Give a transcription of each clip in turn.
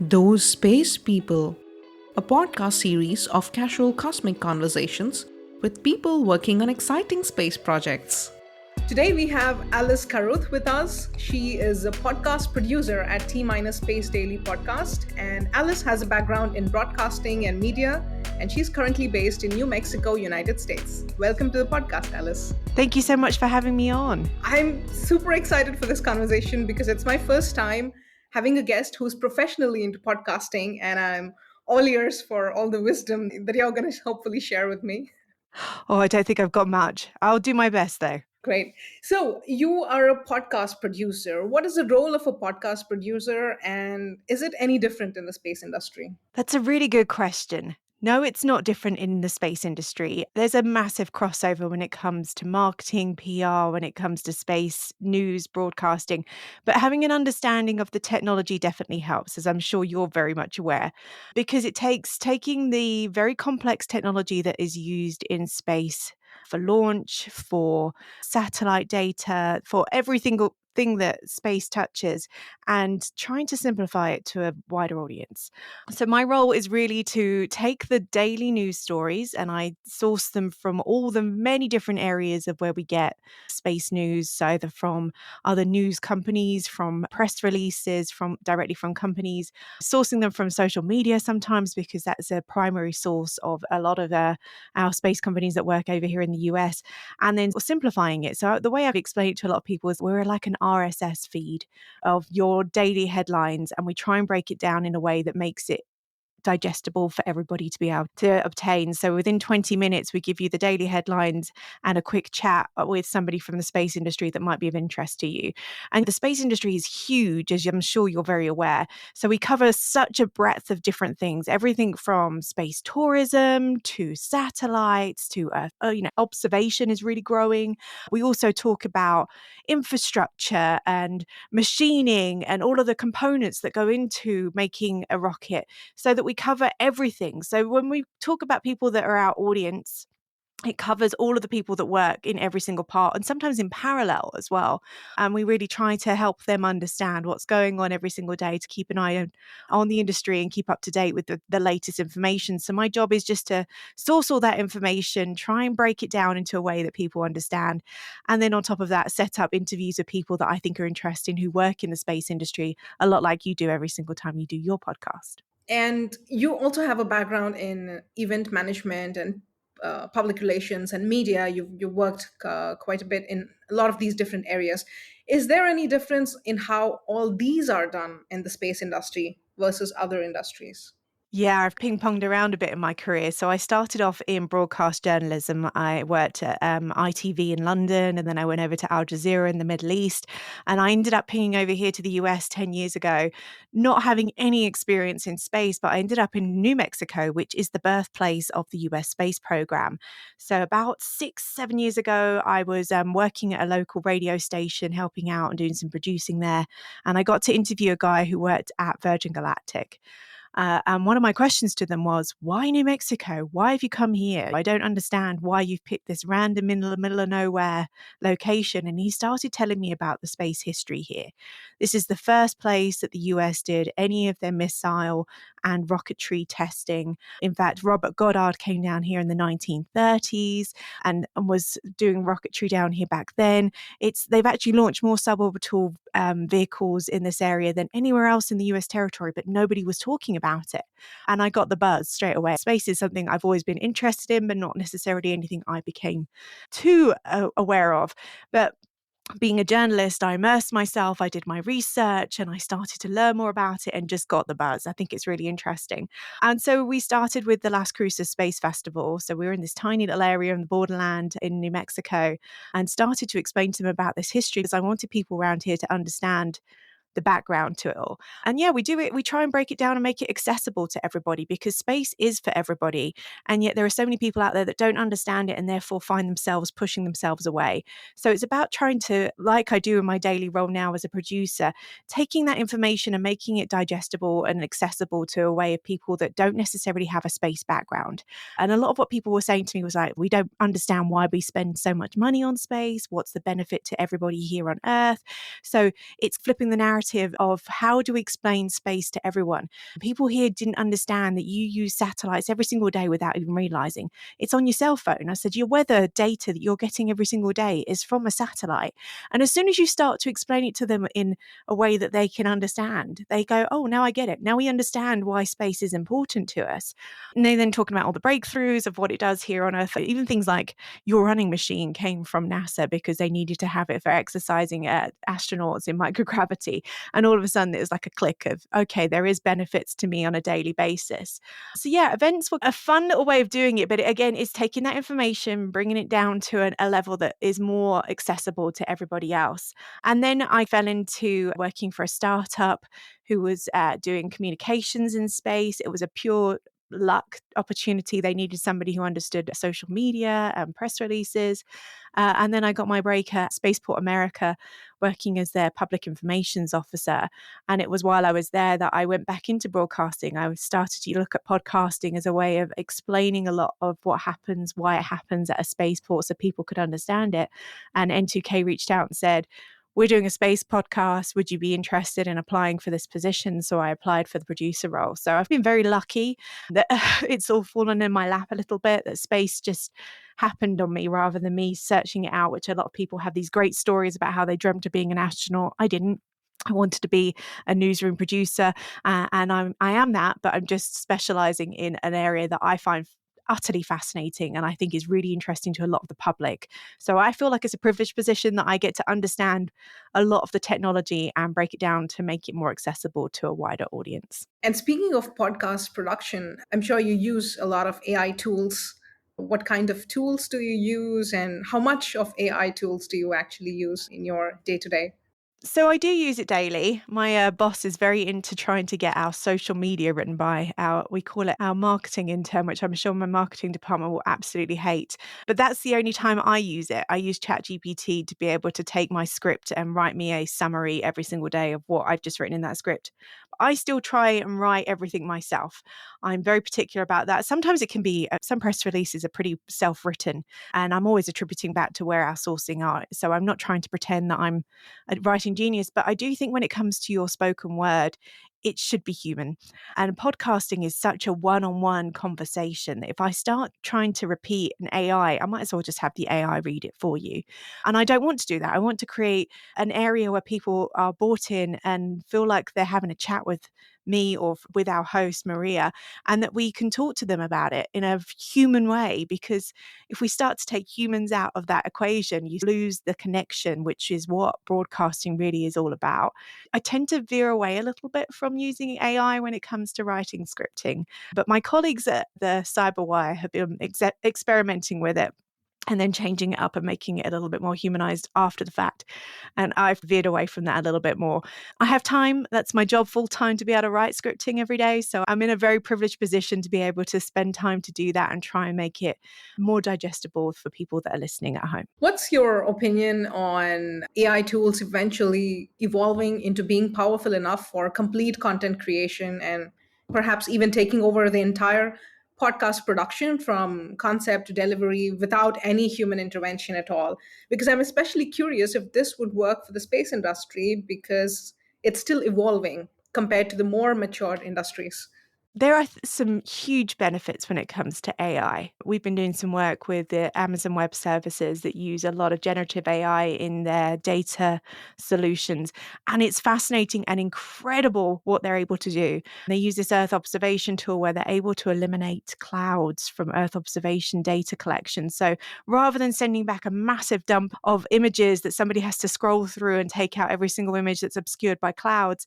Those Space People, a podcast series of casual cosmic conversations with people working on exciting space projects. Today we have Alice Carruth with us. She is a podcast producer at T Minus Space Daily Podcast, and Alice has a background in broadcasting and media, and she's currently based in New Mexico, United States. Welcome to the podcast, Alice. Thank you so much for having me on. I'm super excited for this conversation because it's my first time having a guest who's professionally into podcasting, and I'm all ears for all the wisdom that you're going to hopefully share with me. Oh, I don't think I've got much. I'll do my best though. Great. So, you are a podcast producer. What is the role of a podcast producer, and is it any different in the space industry? That's a really good question. No, it's not different in the space industry. There's a massive crossover when it comes to marketing, PR, when it comes to space news, broadcasting. But having an understanding of the technology definitely helps, as I'm sure you're very much aware, because it takes taking the very complex technology that is used in space for launch, for satellite data, for everything thing that space touches, and trying to simplify it to a wider audience. So my role is really to take the daily news stories, and I source them from all the many different areas of where we get space news, so either from other news companies, from press releases, from directly from companies, sourcing them from social media sometimes, because that's a primary source of a lot of our space companies that work over here in the US, and then simplifying it. So the way I've explained it to a lot of people is we're like an RSS feed of your daily headlines, and we try and break it down in a way that makes it digestible for everybody to be able to obtain. So within 20 minutes, we give you the daily headlines and a quick chat with somebody from the space industry that might be of interest to you. And the space industry is huge, as I'm sure you're very aware. So we cover such a breadth of different things, everything from space tourism to satellites to observation is really growing. We also talk about infrastructure and machining and all of the components that go into making a rocket, so that we cover everything. So when we talk about people that are our audience, it covers all of the people that work in every single part, and sometimes in parallel as well. And we really try to help them understand what's going on every single day, to keep an eye on the industry and keep up to date with the latest information. So my job is just to source all that information, try and break it down into a way that people understand. And then on top of that, set up interviews of people that I think are interesting who work in the space industry, a lot like you do every single time you do your podcast. And you also have a background in event management and public relations and media. You've worked quite a bit in a lot of these different areas. Is there any difference in how all these are done in the space industry versus other industries? Yeah, I've ping-ponged around a bit in my career. So I started off in broadcast journalism. I worked at ITV in London, and then I went over to Al Jazeera in the Middle East. And I ended up pinging over here to the US 10 years ago, not having any experience in space, but I ended up in New Mexico, which is the birthplace of the US space program. So about 6, 7 years ago, I was working at a local radio station, helping out and doing some producing there. And I got to interview a guy who worked at Virgin Galactic. And one of my questions to them was, why New Mexico? Why have you come here? I don't understand why you've picked this random in the middle of nowhere location. And he started telling me about the space history here. This is the first place that the US did any of their missile and rocketry testing. In fact, Robert Goddard came down here in the 1930s and was doing rocketry down here back then. They've actually launched more suborbital vehicles in this area than anywhere else in the US territory, but nobody was talking about it. And I got the buzz straight away. Space is something I've always been interested in, but not necessarily anything I became too aware of. But being a journalist, I immersed myself, I did my research, and I started to learn more about it and just got the buzz. I think it's really interesting. And so we started with the Las Cruces Space Festival. So we were in this tiny little area in the borderland in New Mexico, and started to explain to them about this history, because I wanted people around here to understand the background to it all. And yeah, we do it. We try and break it down and make it accessible to everybody, because space is for everybody. And yet there are so many people out there that don't understand it and therefore find themselves pushing themselves away. So it's about trying to, like I do in my daily role now as a producer, taking that information and making it digestible and accessible to a way of people that don't necessarily have a space background. And a lot of what people were saying to me was like, we don't understand why we spend so much money on space. What's the benefit to everybody here on Earth? So it's flipping the narrative narrative of how do we explain space to everyone. People here didn't understand that you use satellites every single day without even realizing. It's on your cell phone. I said, your weather data that you're getting every single day is from a satellite. And as soon as you start to explain it to them in a way that they can understand, they go, oh, now I get it. Now we understand why space is important to us. And they then talking about all the breakthroughs of what it does here on Earth, even things like your running machine came from NASA because they needed to have it for exercising astronauts in microgravity. And all of a sudden, it was like a click of, okay, there is benefits to me on a daily basis. So yeah, events were a fun little way of doing it. But again, it's taking that information, bringing it down to a level that is more accessible to everybody else. And then I fell into working for a startup who was doing communications in space. It was a pure luck opportunity. They needed somebody who understood social media and press releases. And then I got my break at Spaceport America working as their public informations officer. And it was while I was there that I went back into broadcasting. I started to look at podcasting as a way of explaining a lot of what happens, why it happens at a spaceport so people could understand it. And N2K reached out and said, we're doing a space podcast. Would you be interested in applying for this position? So I applied for the producer role. So I've been very lucky that it's all fallen in my lap a little bit, that space just happened on me rather than me searching it out, which a lot of people have these great stories about how they dreamt of being an astronaut. I didn't. I wanted to be a newsroom producer, and I am that, but I'm just specializing in an area that I find utterly fascinating and I think is really interesting to a lot of the public. So I feel like it's a privileged position that I get to understand a lot of the technology and break it down to make it more accessible to a wider audience. And speaking of podcast production, I'm sure you use a lot of AI tools. What kind of tools do you use, and how much of AI tools do you actually use in your day to day? So I do use it daily. My boss is very into trying to get our social media written by we call it our marketing intern, which I'm sure my marketing department will absolutely hate. But that's the only time I use it. I use ChatGPT to be able to take my script and write me a summary every single day of what I've just written in that script. I still try and write everything myself. I'm very particular about that. Sometimes it can be, some press releases are pretty self-written, and I'm always attributing back to where our sourcing are. So I'm not trying to pretend that I'm a writing genius, but I do think when it comes to your spoken word, it should be human. And podcasting is such a one-on-one conversation that if I start trying to repeat an AI, I might as well just have the AI read it for you. And I don't want to do that. I want to create an area where people are brought in and feel like they're having a chat with me or with our host, Maria, and that we can talk to them about it in a human way. Because if we start to take humans out of that equation, you lose the connection, which is what broadcasting really is all about. I tend to veer away a little bit from using AI when it comes to writing scripting, but my colleagues at the Cyberwire have been experimenting with it and then changing it up and making it a little bit more humanized after the fact. And I've veered away from that a little bit more. I have time. That's my job full time, to be able to write scripting every day. So I'm in a very privileged position to be able to spend time to do that and try and make it more digestible for people that are listening at home. What's your opinion on AI tools eventually evolving into being powerful enough for complete content creation and perhaps even taking over the entire podcast production from concept to delivery without any human intervention at all? Because I'm especially curious if this would work for the space industry because it's still evolving compared to the more matured industries. There are some huge benefits when it comes to AI. We've been doing some work with the Amazon Web Services that use a lot of generative AI in their data solutions. And it's fascinating and incredible what they're able to do. They use this Earth observation tool where they're able to eliminate clouds from Earth observation data collection. So rather than sending back a massive dump of images that somebody has to scroll through and take out every single image that's obscured by clouds,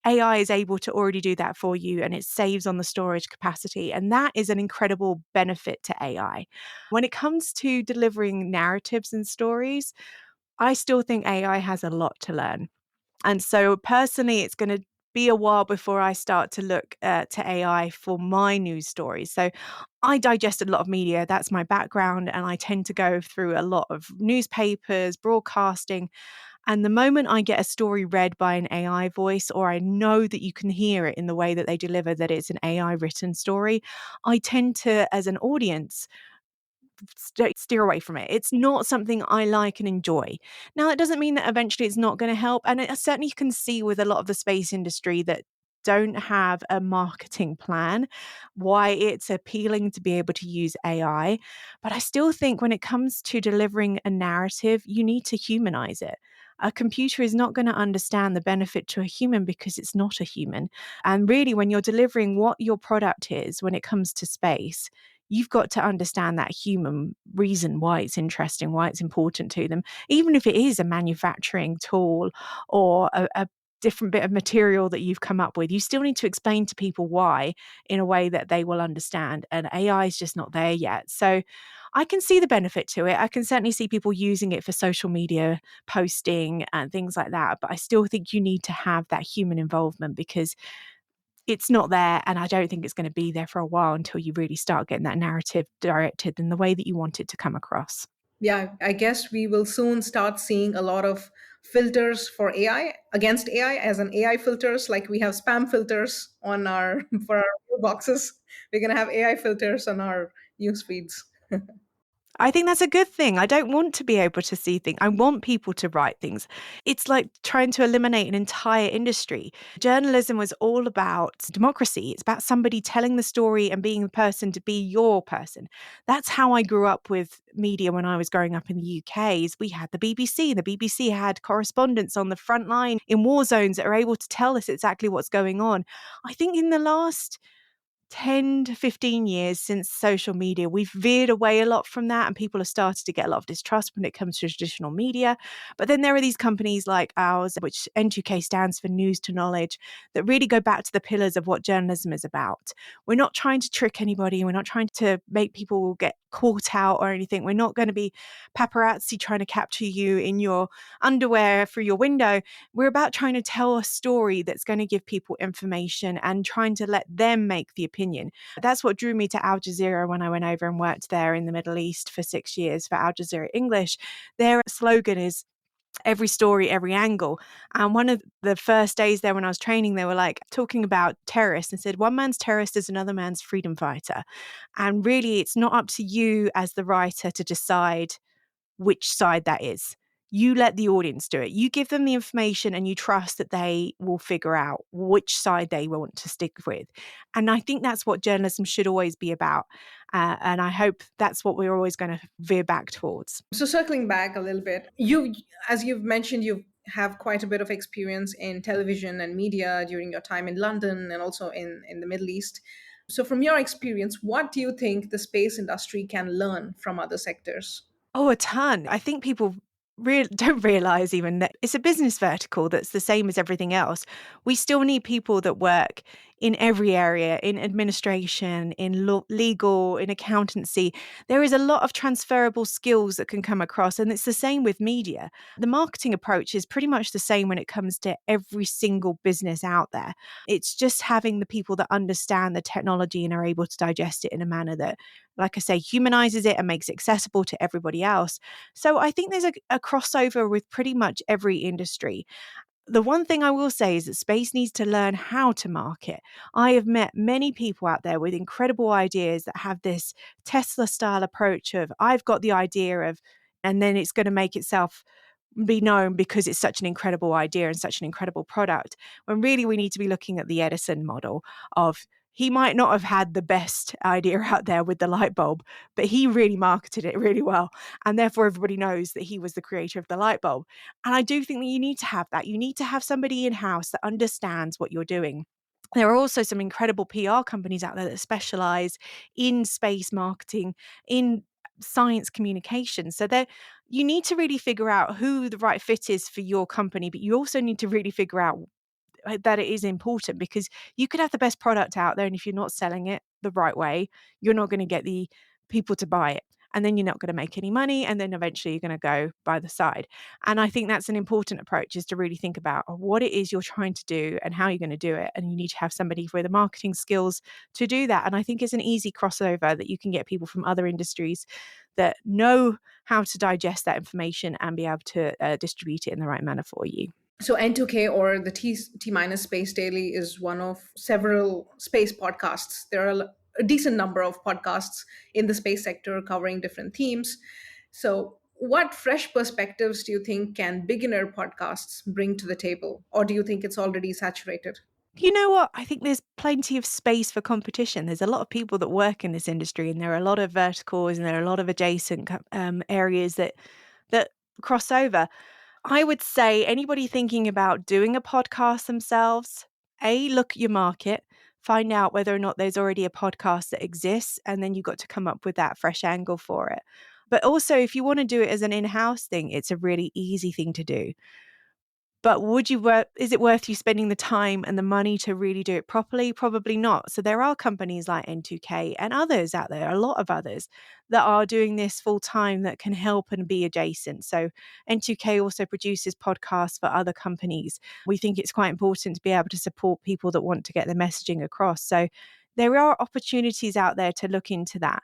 AI is able to already do that for you, and it saves on the storage capacity. And that is an incredible benefit to AI. When it comes to delivering narratives and stories, I still think AI has a lot to learn. And so personally, it's going to be a while before I start to look to AI for my news stories. So I digest a lot of media. That's my background. And I tend to go through a lot of newspapers, broadcasting. And the moment I get a story read by an AI voice, or I know that you can hear it in the way that they deliver that it's an AI written story, I tend to, as an audience, steer away from it. It's not something I like and enjoy. Now, that doesn't mean that eventually it's not going to help. And I certainly can see with a lot of the space industry that don't have a marketing plan, why it's appealing to be able to use AI. But I still think when it comes to delivering a narrative, you need to humanize it. A computer is not going to understand the benefit to a human because it's not a human. And really, when you're delivering what your product is when it comes to space, you've got to understand that human reason why it's interesting, why it's important to them, even if it is a manufacturing tool or a different bit of material that you've come up with. You still need to explain to people why in a way that they will understand. And AI is just not there yet. So I can see the benefit to it. I can certainly see people using it for social media posting and things like that. But I still think you need to have that human involvement because it's not there. And I don't think it's going to be there for a while until you really start getting that narrative directed in the way that you want it to come across. Yeah, I guess we will soon start seeing a lot of filters for AI against AI, as an AI filters, like we have spam filters on our for our boxes. We're gonna have AI filters on our news feeds. I think that's a good thing. I don't want to be able to see things. I want people to write things. It's like trying to eliminate an entire industry. Journalism was all about democracy. It's about somebody telling the story and being the person to be your person. That's how I grew up with media when I was growing up in the UK. Is we had the BBC. The BBC had correspondents on the front line in war zones that are able to tell us exactly what's going on. I think in the last 10 to 15 years since social media, we've veered away a lot from that and people have started to get a lot of distrust when it comes to traditional media. But then there are these companies like ours, which N2K stands for News to Knowledge, that really go back to the pillars of what journalism is about. We're not trying to trick anybody. We're not trying to make people get caught out or anything. We're not going to be paparazzi trying to capture you in your underwear through your window. We're about trying to tell a story that's going to give people information and trying to let them make the opinion. That's what drew me to Al Jazeera when I went over and worked there in the Middle East for 6 years for Al Jazeera English. Their slogan is every story, every angle. And one of the first days there when I was training, they were like talking about terrorists and said, one man's terrorist is another man's freedom fighter. And really, it's not up to you as the writer to decide which side that is. You let the audience do it. You give them the information and you trust that they will figure out which side they want to stick with. And I think that's what journalism should always be about. And I hope that's what we're always going to veer back towards. So circling back a little bit, as you've mentioned, you have quite a bit of experience in television and media during your time in London and also in the Middle East. So from your experience, what do you think the space industry can learn from other sectors? Oh, a ton. I think people don't realize even that it's a business vertical that's the same as everything else. We still need people that work in every area, in administration, in legal, in accountancy. There is a lot of transferable skills that can come across, and it's the same with media. The marketing approach is pretty much the same when it comes to every single business out there. It's just having the people that understand the technology and are able to digest it in a manner that, like I say, humanizes it and makes it accessible to everybody else. So I think there's a crossover with pretty much every industry. The one thing I will say is that space needs to learn how to market. I have met many people out there with incredible ideas that have this Tesla style approach of, I've got the idea of, and then it's going to make itself be known because it's such an incredible idea and such an incredible product, when really we need to be looking at the Edison model of, he might not have had the best idea out there with the light bulb, but he really marketed it really well. And therefore, everybody knows that he was the creator of the light bulb. And I do think that you need to have that. You need to have somebody in house that understands what you're doing. There are also some incredible PR companies out there that specialize in space marketing, in science communication. So you need to really figure out who the right fit is for your company, but you also need to really figure out that it is important, because you could have the best product out there, and if you're not selling it the right way, you're not going to get the people to buy it. And then you're not going to make any money. And then eventually you're going to go by the side. And I think that's an important approach, is to really think about what it is you're trying to do and how you're going to do it. And you need to have somebody with the marketing skills to do that. And I think it's an easy crossover that you can get people from other industries that know how to digest that information and be able to distribute it in the right manner for you. So N2K, or the T minus Space Daily, is one of several space podcasts. There are a decent number of podcasts in the space sector covering different themes. So, what fresh perspectives do you think can beginner podcasts bring to the table? Or do you think it's already saturated? You know what? I think there's plenty of space for competition. There's a lot of people that work in this industry, and there are a lot of verticals, and there are a lot of adjacent areas that cross over. I would say anybody thinking about doing a podcast themselves, look at your market, find out whether or not there's already a podcast that exists, and then you've got to come up with that fresh angle for it. But also, if you want to do it as an in-house thing, it's a really easy thing to do. But is it worth you spending the time and the money to really do it properly? Probably not. So there are companies like N2K and others out there, a lot of others, that are doing this full time that can help and be adjacent. So N2K also produces podcasts for other companies. We think it's quite important to be able to support people that want to get their messaging across. So there are opportunities out there to look into that.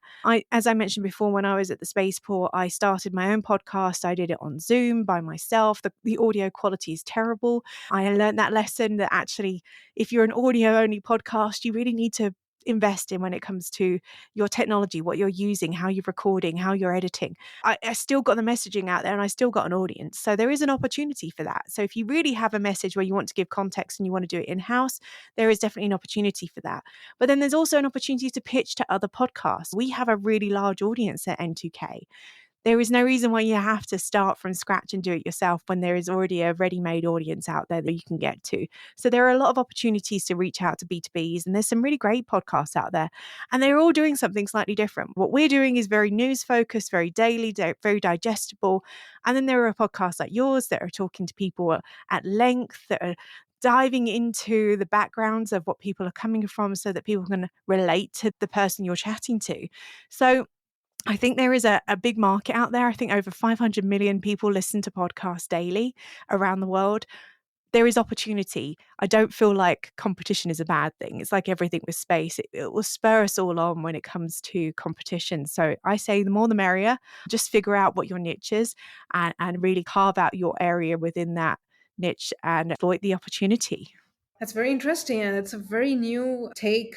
As I mentioned before, when I was at the spaceport, I started my own podcast. I did it on Zoom by myself. The audio quality is terrible. I learned that lesson that actually, if you're an audio only podcast, you really need to invest in when it comes to your technology, what you're using, how you're recording, how you're editing. I still got the messaging out there and I still got an audience. So there is an opportunity for that. So if you really have a message where you want to give context and you want to do it in-house, there is definitely an opportunity for that. But then there's also an opportunity to pitch to other podcasts. We have a really large audience at N2K. There is no reason why you have to start from scratch and do it yourself when there is already a ready-made audience out there that you can get to. So there are a lot of opportunities to reach out to B2Bs, and there's some really great podcasts out there, and they're all doing something slightly different. What we're doing is very news-focused, very daily, very digestible. And then there are podcasts like yours that are talking to people at length, that are diving into the backgrounds of what people are coming from so that people can relate to the person you're chatting to. So I think there is a big market out there. I think over 500 million people listen to podcasts daily around the world. There is opportunity. I don't feel like competition is a bad thing. It's like everything with space. It will spur us all on when it comes to competition. So I say the more the merrier. Just figure out what your niche is and really carve out your area within that niche and exploit the opportunity. That's very interesting, and it's a very new take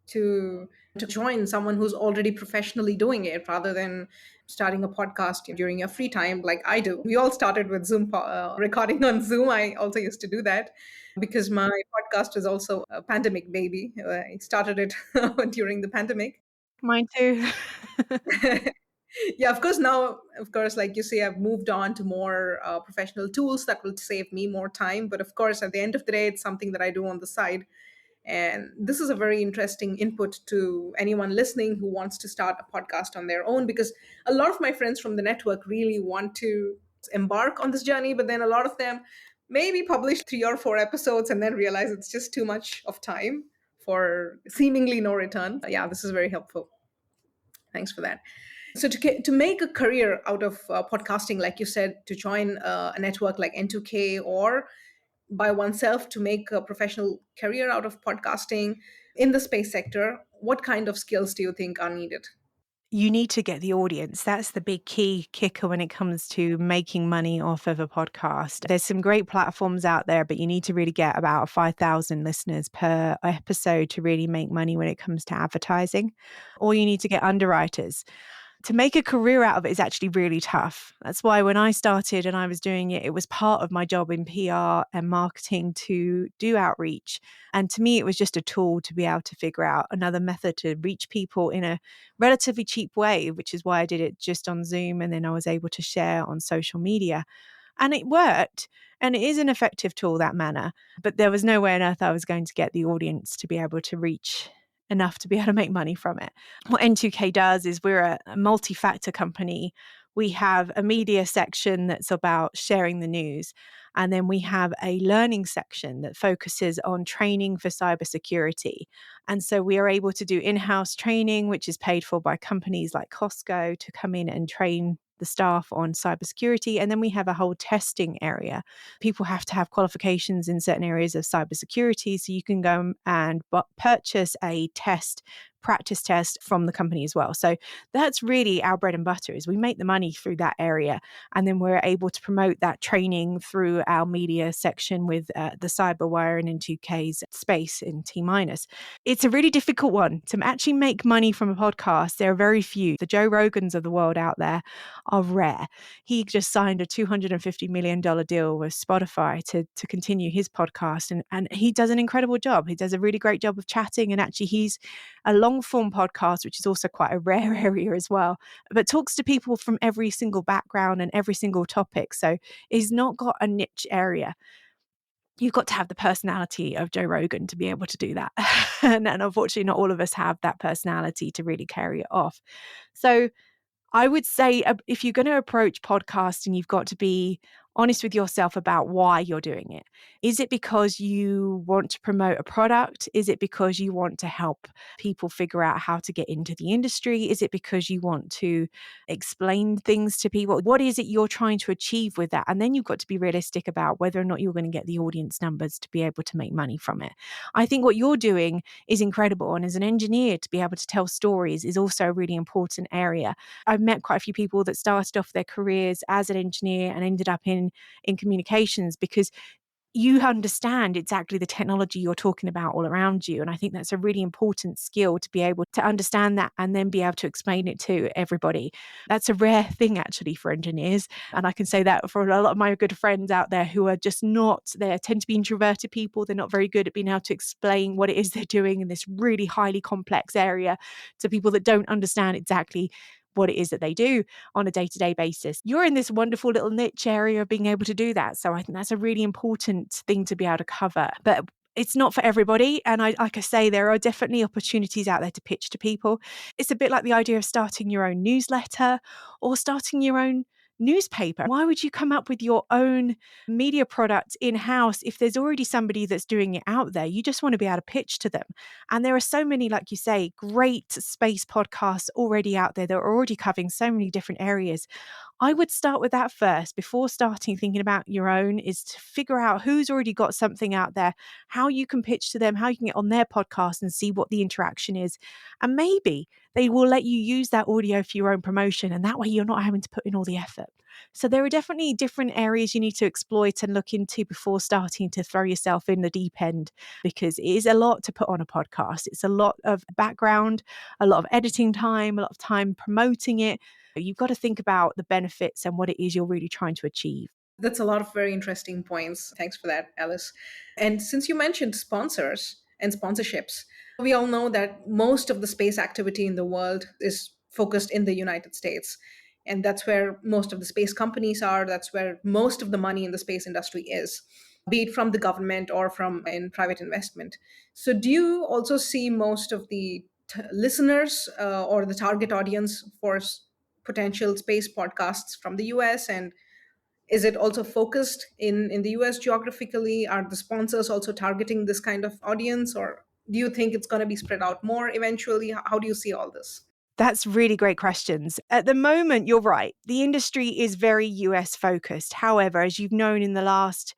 to join someone who's already professionally doing it rather than starting a podcast during your free time like I do. We all started with Zoom recording on Zoom. I also used to do that because my podcast is also a pandemic baby. I started it during the pandemic. Mine too. Yeah, of course. Now, of course, like you say, I've moved on to more professional tools that will save me more time. But of course, at the end of the day, it's something that I do on the side. And this is a very interesting input to anyone listening who wants to start a podcast on their own, because a lot of my friends from the network really want to embark on this journey, but then a lot of them maybe publish 3 or 4 episodes and then realize it's just too much of time for seemingly no return. Yeah, this is very helpful. Thanks for that. So to make a career out of podcasting, like you said, to join a network like N2K, or by oneself to make a professional career out of podcasting in the space sector, what kind of skills do you think are needed? You need to get the audience. That's the big key kicker when it comes to making money off of a podcast. There's some great platforms out there, but you need to really get about 5,000 listeners per episode to really make money when it comes to advertising. Or you need to get underwriters. To make a career out of it is actually really tough. That's why when I started and I was doing it, it was part of my job in PR and marketing to do outreach. And to me, it was just a tool to be able to figure out another method to reach people in a relatively cheap way, which is why I did it just on Zoom. And then I was able to share on social media. And it worked. And it is an effective tool, that manner. But there was no way on earth I was going to get the audience to be able to reach enough to be able to make money from it. What N2K does is we're a multi-factor company. We have a media section that's about sharing the news. And then we have a learning section that focuses on training for cybersecurity. And so we are able to do in-house training, which is paid for by companies like Costco to come in and train the staff on cybersecurity. And then we have a whole testing area. People have to have qualifications in certain areas of cybersecurity. So you can go and purchase a test practice test from the company as well. So that's really our bread and butter, is we make the money through that area. And then we're able to promote that training through our media section with the Cyberwire and N2K's space in T minus. It's a really difficult one to actually make money from a podcast. There are very few. The Joe Rogans of the world out there are rare. He just signed a $250 million deal with Spotify to continue his podcast. And he does an incredible job. He does a really great job of chatting. And actually, he's a long form podcast, which is also quite a rare area as well, but talks to people from every single background and every single topic. So he's not got a niche area. You've got to have the personality of Joe Rogan to be able to do that. and unfortunately, not all of us have that personality to really carry it off. So I would say if you're going to approach podcasting, you've got to be honest with yourself about why you're doing it. Is it because you want to promote a product? Is it because you want to help people figure out how to get into the industry? Is it because you want to explain things to people? What is it you're trying to achieve with that? And then you've got to be realistic about whether or not you're going to get the audience numbers to be able to make money from it. I think what you're doing is incredible. And as an engineer, to be able to tell stories is also a really important area. I've met quite a few people that started off their careers as an engineer and ended up in communications because you understand exactly the technology you're talking about all around you. And I think that's a really important skill, to be able to understand that and then be able to explain it to everybody. That's a rare thing actually for engineers. And I can say that for a lot of my good friends out there who are just not, they tend to be introverted people. They're not very good at being able to explain what it is they're doing in this really highly complex area to people that don't understand exactly what it is that they do on a day-to-day basis. You're in this wonderful little niche area of being able to do that. So I think that's a really important thing to be able to cover. But it's not for everybody. And like I say, there are definitely opportunities out there to pitch to people. It's a bit like the idea of starting your own newsletter or starting your own newspaper. Why would you come up with your own media product in-house if there's already somebody that's doing it out there? You just want to be able to pitch to them. And there are so many, like you say, great space podcasts already out there that are already covering so many different areas. I would start with that first before starting thinking about your own, is to figure out who's already got something out there, how you can pitch to them, how you can get on their podcast and see what the interaction is. And maybe they will let you use that audio for your own promotion. And that way you're not having to put in all the effort. So there are definitely different areas you need to exploit and look into before starting to throw yourself in the deep end, because it is a lot to put on a podcast. It's a lot of background, a lot of editing time, a lot of time promoting it. You've got to think about the benefits and what it is you're really trying to achieve. That's a lot of very interesting points. Thanks for that, Alice. And since you mentioned sponsors and sponsorships, we all know that most of the space activity in the world is focused in the United States. And that's where most of the space companies are. That's where most of the money in the space industry is, be it from the government or from in private investment. So do you also see most of the listeners or the target audience for potential space podcasts from the US? And is it also focused in the US geographically? Are the sponsors also targeting this kind of audience? Or do you think it's going to be spread out more eventually? How do you see all this? That's really great questions. At the moment, you're right. The industry is very US focused. However, as you've known in the last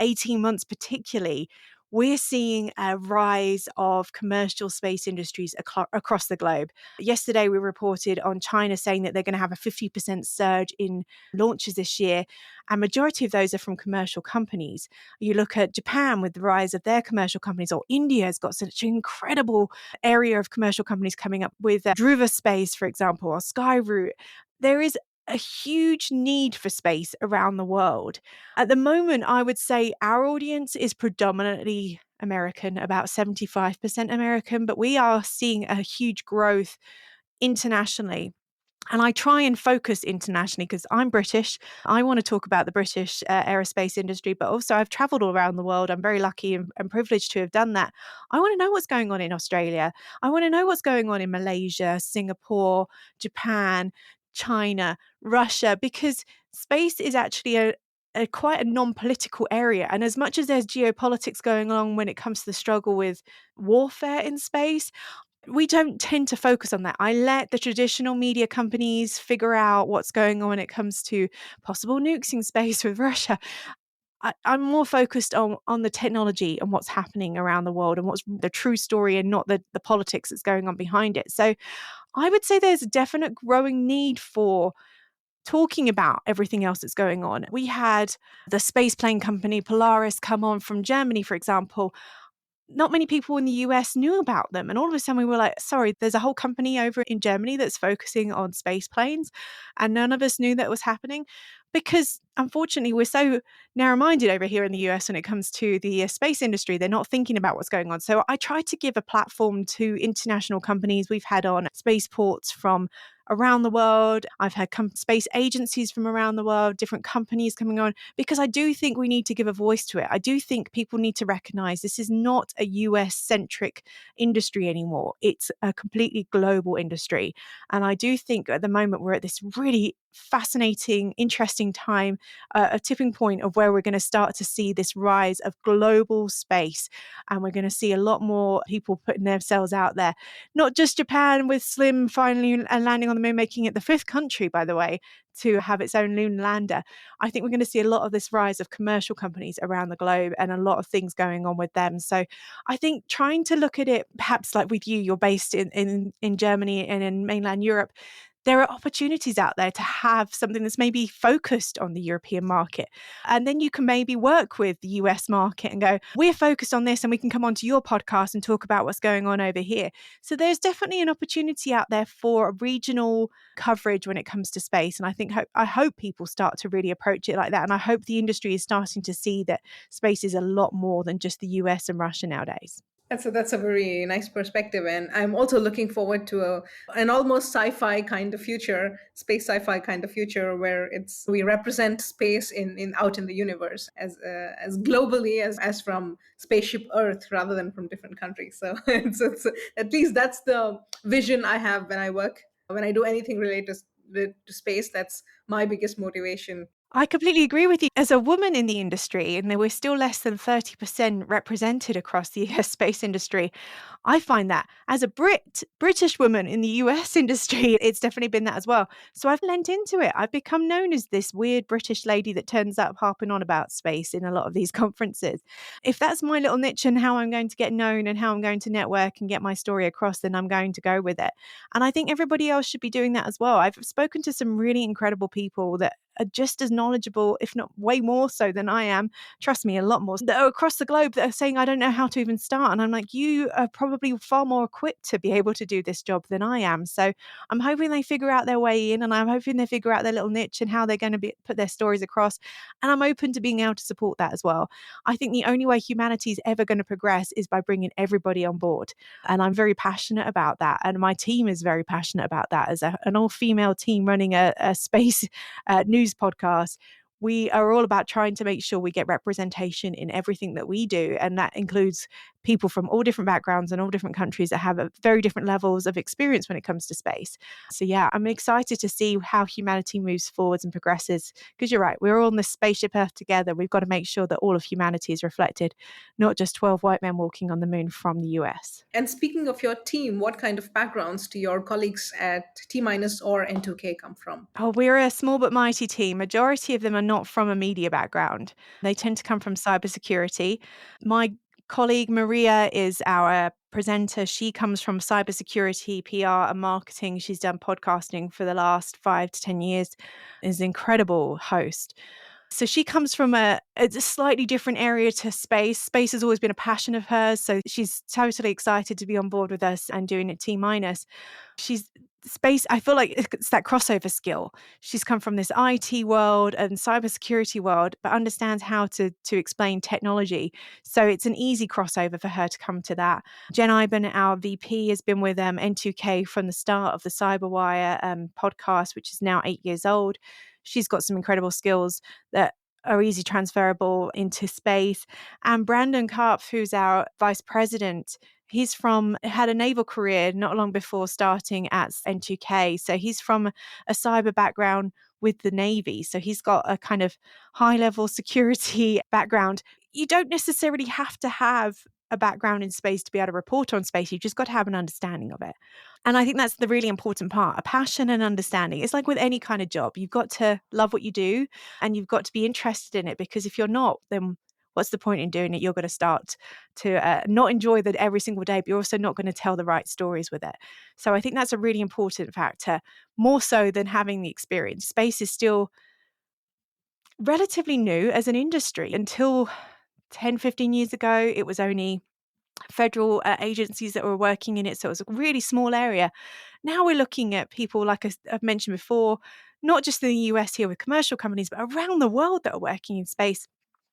18 months, particularly, we're seeing a rise of commercial space industries across the globe. Yesterday, we reported on China saying that they're going to have a 50% surge in launches this year, and majority of those are from commercial companies. You look at Japan with the rise of their commercial companies, or India has got such an incredible area of commercial companies coming up with Dhruva Space, for example, or Skyroot. There is a huge need for space around the world. At the moment, I would say our audience is predominantly American, about 75% American, but we are seeing a huge growth internationally. And I try and focus internationally because I'm British. I want to talk about the British aerospace industry, but also I've traveled all around the world. I'm very lucky and privileged to have done that. I want to know what's going on in Australia. I want to know what's going on in Malaysia, Singapore, Japan, China, Russia, because space is actually a quite a non-political area. And as much as there's geopolitics going on when it comes to the struggle with warfare in space, we don't tend to focus on that. I let the traditional media companies figure out what's going on when it comes to possible nukes in space with Russia. I'm more focused on the technology and what's happening around the world and what's the true story and not the politics that's going on behind it. So I would say there's a definite growing need for talking about everything else that's going on. We had the spaceplane company Polaris come on from Germany, for example. Not many people in the US knew about them. And all of a sudden we were like, sorry, there's a whole company over in Germany that's focusing on space planes. And none of us knew that was happening because unfortunately we're so narrow minded over here in the US when it comes to the space industry. They're not thinking about what's going on. So I try to give a platform to international companies. We've had on spaceports from around the world. I've had space agencies from around the world, different companies coming on, because I do think we need to give a voice to it. I do think people need to recognize this is not a US centric industry anymore. It's a completely global industry. And I do think at the moment we're at this really fascinating, interesting time, a tipping point of where we're going to start to see this rise of global space. And we're going to see a lot more people putting themselves out there. Not just Japan with Slim finally landing on the moon, making it the 5th country, by the way, to have its own lunar lander. I think we're going to see a lot of this rise of commercial companies around the globe and a lot of things going on with them. So I think trying to look at it, perhaps like with you, you're based in Germany and in mainland Europe. There are opportunities out there to have something that's maybe focused on the European market. And then you can maybe work with the US market and go, we're focused on this and we can come onto your podcast and talk about what's going on over here. So there's definitely an opportunity out there for regional coverage when it comes to space. And I hope people start to really approach it like that. And I hope the industry is starting to see that space is a lot more than just the US and Russia nowadays. That's a very nice perspective, and I'm also looking forward to an almost sci-fi kind of future, space sci-fi kind of future, where we represent space in out in the universe as globally as from spaceship Earth rather than from different countries. So it's at least that's the vision I have when I do anything related to space. That's my biggest motivation. I completely agree with you. As a woman in the industry, and there were still less than 30% represented across the US space industry, I find that as a British woman in the US industry, it's definitely been that as well. So I've lent into it. I've become known as this weird British lady that turns up harping on about space in a lot of these conferences. If that's my little niche and how I'm going to get known and how I'm going to network and get my story across, then I'm going to go with it. And I think everybody else should be doing that as well. I've spoken to some really incredible people that are just as knowledgeable, if not way more so than I am. Trust me, a lot more, that are across the globe that are saying, I don't know how to even start. And I'm like, you are probably far more equipped to be able to do this job than I am. So I'm hoping they figure out their way in, and I'm hoping they figure out their little niche and how they're going to put their stories across. And I'm open to being able to support that as well. I think the only way humanity is ever going to progress is by bringing everybody on board. And I'm very passionate about that. And my team is very passionate about that. As an all-female team running a space news podcast, we are all about trying to make sure we get representation in everything that we do. And that includes people from all different backgrounds and all different countries that have very different levels of experience when it comes to space. So yeah, I'm excited to see how humanity moves forwards and progresses, because you're right, we're all on this spaceship Earth together. We've got to make sure that all of humanity is reflected, not just 12 white men walking on the moon from the US. And speaking of your team, what kind of backgrounds do your colleagues at T- or N2K come from? Oh, we're a small but mighty team. Majority of them are not from a media background. They tend to come from cybersecurity. My colleague Maria is our presenter. She comes from cybersecurity, PR, and marketing. She's done podcasting for the last 5 to 10 years. Is an incredible host. So she comes from a slightly different area to space. Space has always been a passion of hers. So she's totally excited to be on board with us and doing it T-. She's space. I feel like it's that crossover skill. She's come from this IT world and cybersecurity world, but understands how to explain technology. So it's an easy crossover for her to come to that. Jen Iben, our VP, has been with N2K from the start of the Cyberwire podcast, which is now 8 years old. She's got some incredible skills that are easy transferable into space. And Brandon Karpf, who's our vice president, had a naval career not long before starting at N2K. So he's from a cyber background with the Navy. So he's got a kind of high level security background. You don't necessarily have to have a background in space to be able to report on space. You've just got to have an understanding of it. And I think that's the really important part, a passion and understanding. It's like with any kind of job, you've got to love what you do and you've got to be interested in it, because if you're not, then what's the point in doing it? You're going to start to not enjoy that every single day, but you're also not going to tell the right stories with it. So I think that's a really important factor, more so than having the experience. Space is still relatively new as an industry. Until 10, 15 years ago, it was only federal agencies that were working in it. So it was a really small area. Now we're looking at people, like I've mentioned before, not just in the US here with commercial companies, but around the world that are working in space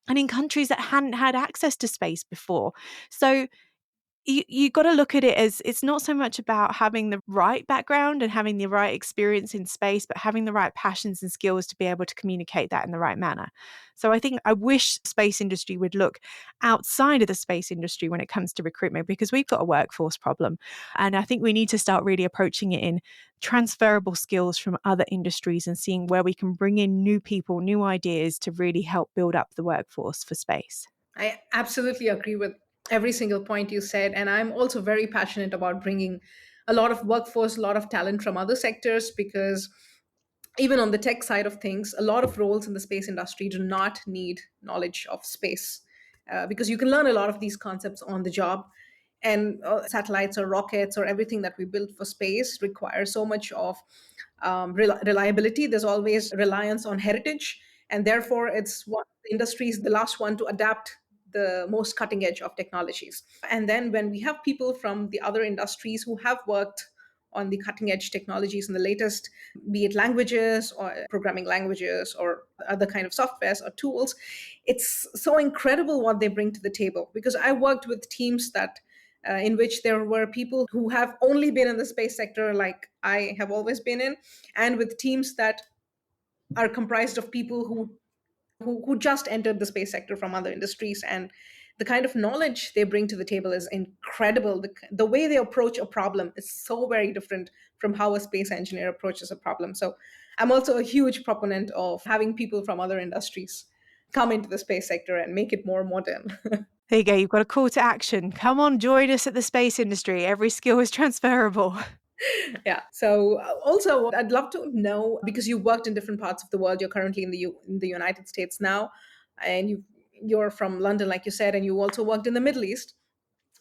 and in countries that hadn't had access to space before. So you got to look at it as it's not so much about having the right background and having the right experience in space, but having the right passions and skills to be able to communicate that in the right manner. So I wish space industry would look outside of the space industry when it comes to recruitment, because we've got a workforce problem. And I think we need to start really approaching it in transferable skills from other industries and seeing where we can bring in new people, new ideas to really help build up the workforce for space. I absolutely agree with every single point you said. And I'm also very passionate about bringing a lot of workforce, a lot of talent from other sectors, because even on the tech side of things, a lot of roles in the space industry do not need knowledge of space, because you can learn a lot of these concepts on the job. And satellites or rockets or everything that we build for space requires so much of reliability. There's always reliance on heritage. And therefore, it's one the industry is the last one to adapt the most cutting edge of technologies. And then when we have people from the other industries who have worked on the cutting edge technologies and the latest, be it languages or programming languages or other kind of softwares or tools, it's so incredible what they bring to the table. Because I worked with teams that in which there were people who have only been in the space sector, like I have always been in, and with teams that are comprised of people who just entered the space sector from other industries. And the kind of knowledge they bring to the table is incredible. The way they approach a problem is so very different from how a space engineer approaches a problem. So I'm also a huge proponent of having people from other industries come into the space sector and make it more modern. There you go. You've got a call to action. Come on, join us at the space industry. Every skill is transferable. Yeah. So also, I'd love to know, because you worked in different parts of the world. You're currently in the United States now, and you're from London, like you said, and you also worked in the Middle East.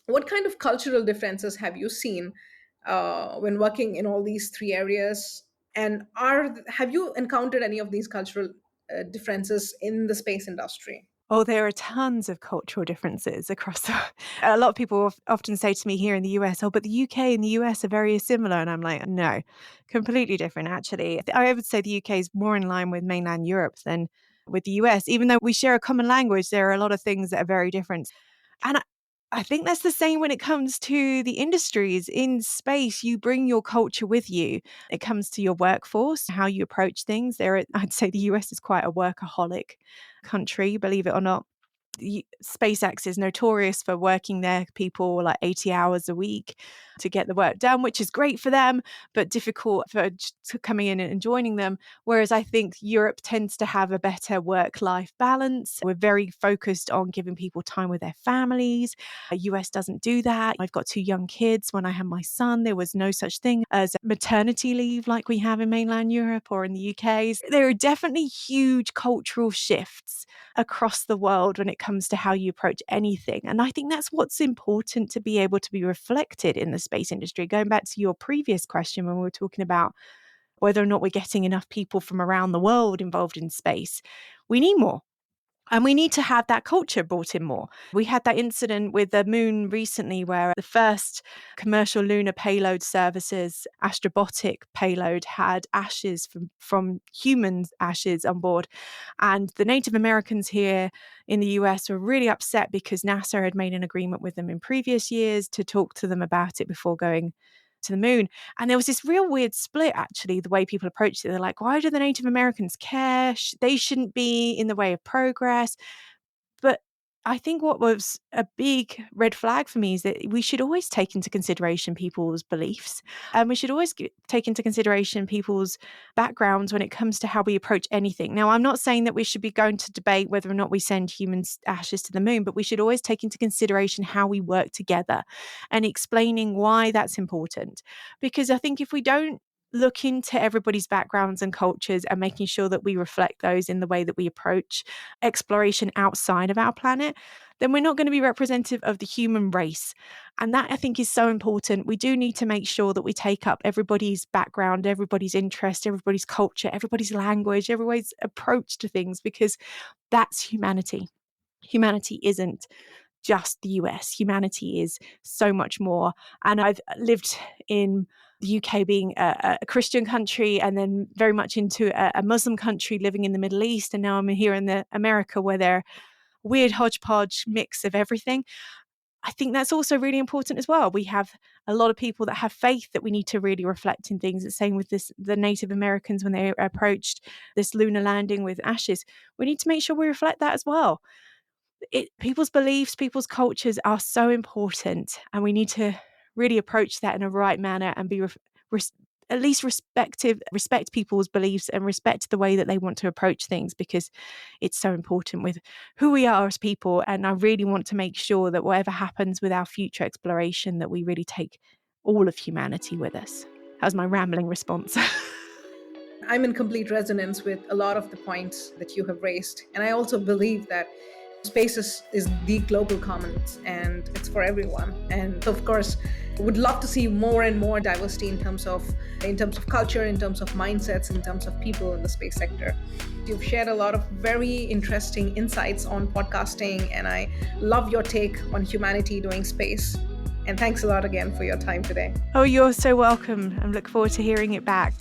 What kind of cultural differences have you seen when working in all these three areas? And have you encountered any of these cultural differences in the space industry? Oh, there are tons of cultural differences across. A lot of people often say to me here in the US, oh, but the UK and the US are very similar. And I'm like, no, completely different, actually. I would say the UK is more in line with mainland Europe than with the US. Even though we share a common language, there are a lot of things that are very different. And I think that's the same when it comes to the industries. In space, you bring your culture with you. It comes to your workforce, how you approach things. I'd say the US is quite a workaholic country, believe it or not. SpaceX is notorious for working their people like 80 hours a week to get the work done, which is great for them, but difficult for coming in and joining them. Whereas I think Europe tends to have a better work-life balance. We're very focused on giving people time with their families. The US doesn't do that. I've got two young kids. When I had my son, there was no such thing as maternity leave like we have in mainland Europe or in the UK. There are definitely huge cultural shifts across the world when it comes to how you approach anything. And I think that's what's important to be able to be reflected in the space industry. Going back to your previous question when we were talking about whether or not we're getting enough people from around the world involved in space, we need more. And we need to have that culture brought in more. We had that incident with the moon recently where the first commercial lunar payload services, Astrobotic payload, had ashes from humans' ashes on board. And the Native Americans here in the US were really upset because NASA had made an agreement with them in previous years to talk to them about it before going to the moon. And there was this real weird split, actually, the way people approached it. They're like, why do the Native Americans care? They shouldn't be in the way of progress. But I think what was a big red flag for me is that we should always take into consideration people's beliefs, and we should always take into consideration people's backgrounds when it comes to how we approach anything. Now, I'm not saying that we should be going to debate whether or not we send humans' ashes to the moon, but we should always take into consideration how we work together and explaining why that's important. Because I think if we don't look into everybody's backgrounds and cultures and making sure that we reflect those in the way that we approach exploration outside of our planet, then we're not going to be representative of the human race. And that, I think, is so important. We do need to make sure that we take up everybody's background, everybody's interest, everybody's culture, everybody's language, everybody's approach to things, because that's humanity. Humanity isn't just the US. Humanity is so much more. And I've lived in the UK being a Christian country, and then very much into a Muslim country, living in the Middle East. And now I'm here in America, where they're a weird hodgepodge mix of everything. I think that's also really important as well. We have a lot of people that have faith that we need to really reflect in things. The same with the Native Americans when they approached this lunar landing with ashes. We need to make sure we reflect that as well. People's beliefs, people's cultures are so important, and we need to really approach that in a right manner and be at least respect people's beliefs and respect the way that they want to approach things, because it's so important with who we are as people. And I really want to make sure that whatever happens with our future exploration, that we really take all of humanity with us. That was my rambling response. I'm in complete resonance with a lot of the points that you have raised. And I also believe that space is the global commons, and it's for everyone. And of course, would love to see more and more diversity in terms of culture, in terms of mindsets, in terms of people in the space sector. You've shared a lot of very interesting insights on podcasting, and I love your take on humanity doing space. And thanks a lot again for your time today. Oh, you're so welcome. I look forward to hearing it back.